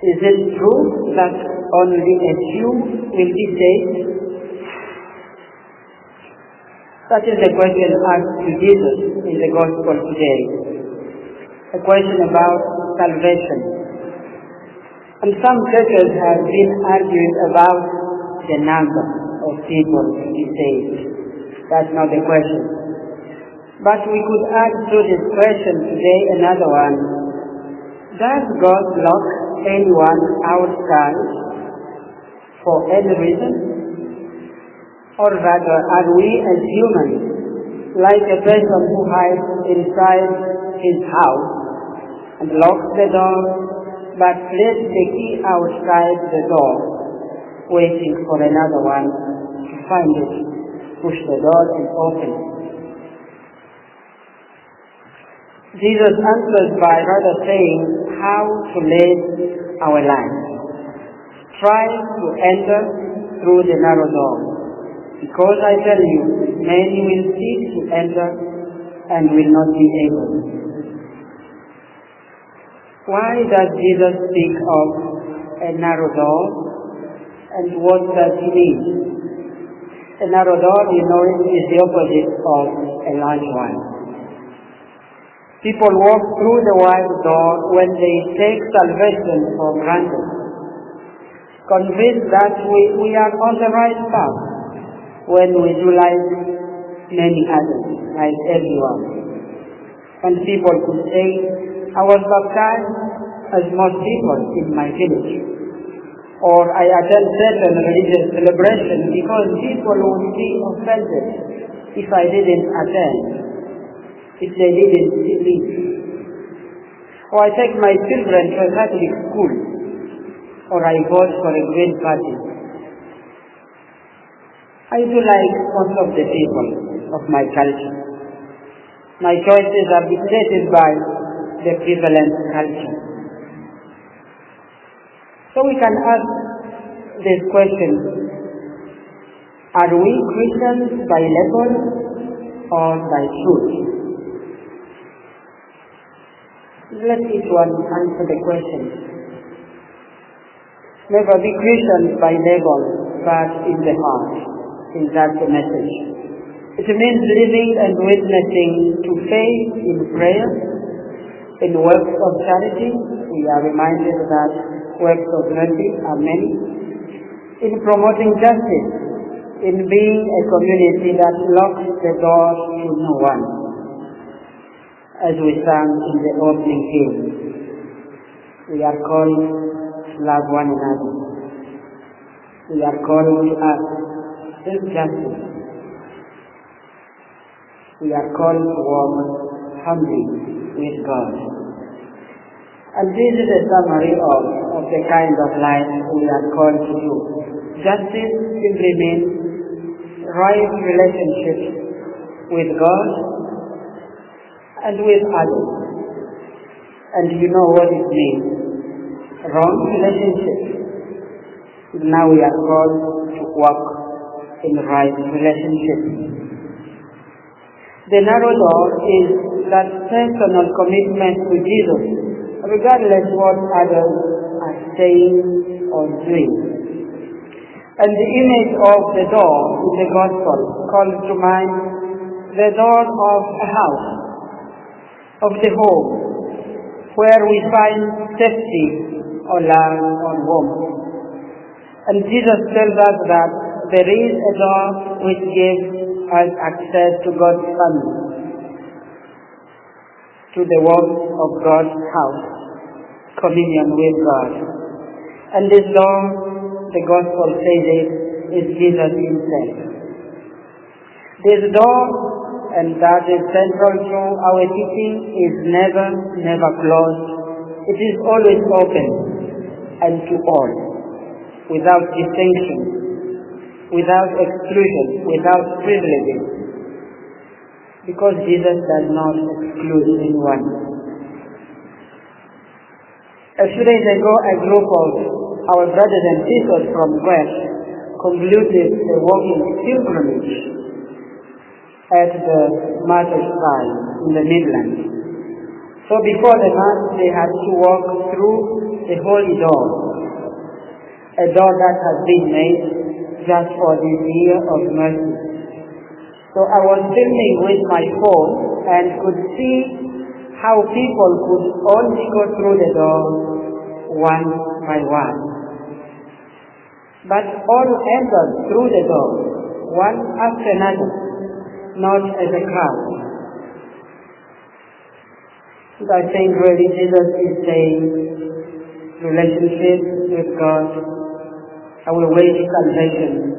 Is it true that only a few will be saved? That is the question asked to Jesus in the Gospel today. A question about salvation. And some churches have been arguing about the number of people to be saved. That's not the question. But we could add to this question today another one. Does God lock anyone outside for any reason? Or rather, are we as humans like a person who hides inside his house and locks the door but places the key outside the door, waiting for another one to find it, push the door and open it? Jesus answers by rather saying how to live our lives. Try to enter through the narrow door, because I tell you, many will seek to enter and will not be able. Why does Jesus speak of a narrow door, and what does he mean? A narrow door, is the opposite of a large one. People walk through the wide door when they take salvation for granted, convinced that we are on the right path when we do like many others, like everyone. And people could say, I was baptized as most people in my village, or I attend certain religious celebration because people would be offended if I didn't attend, if they didn't believe. Or I take my children to a Catholic school, or I vote for a Green Party. I do like most of the people of my culture. My choices are dictated by the prevalent culture. So we can ask this question: are we Christians by label or by truth? Let each one answer the question. Never be Christians by label, but in the heart. In that the message. It means living and witnessing to faith in prayer, in works of charity. We are reminded that works of mercy are many. In promoting justice, in being a community that locks the door to no one. As we sang in the opening hymn, we are called to love one another. We are called to act justice. We are called to walk humbly with God. And this is a summary of the kind of life we are called to do. Justice simply means right relationships with God and with others. And you know what it means. Wrong relationships. Now we are called to walk in right relationship. The narrow door is that personal commitment to Jesus, regardless what others are saying or doing. And the image of the door in the Gospel calls to mind the door of a house, of the home, where we find safety or love or warmth. And Jesus tells us that there is a door which gives us access to God's family, to the warmth of God's house, communion with God. And this door, the Gospel says it, is Jesus himself. This door, and that is central to our teaching, is never closed. It is always open and to all, without distinction, without exclusion, without privileges, because Jesus does not exclude anyone. A few days ago, a group of our brothers and sisters from West concluded a walking pilgrimage at the Martyrs' Shrine in the Midlands. So before the Mass, they had to walk through the holy door, a door that has been made just for this year of mercy. So I was filming with my phone and could see how people could only go through the door one by one. But all entered through the door, one after another, not as a crowd. So I think really Jesus is saying, relationship with God, our way to salvation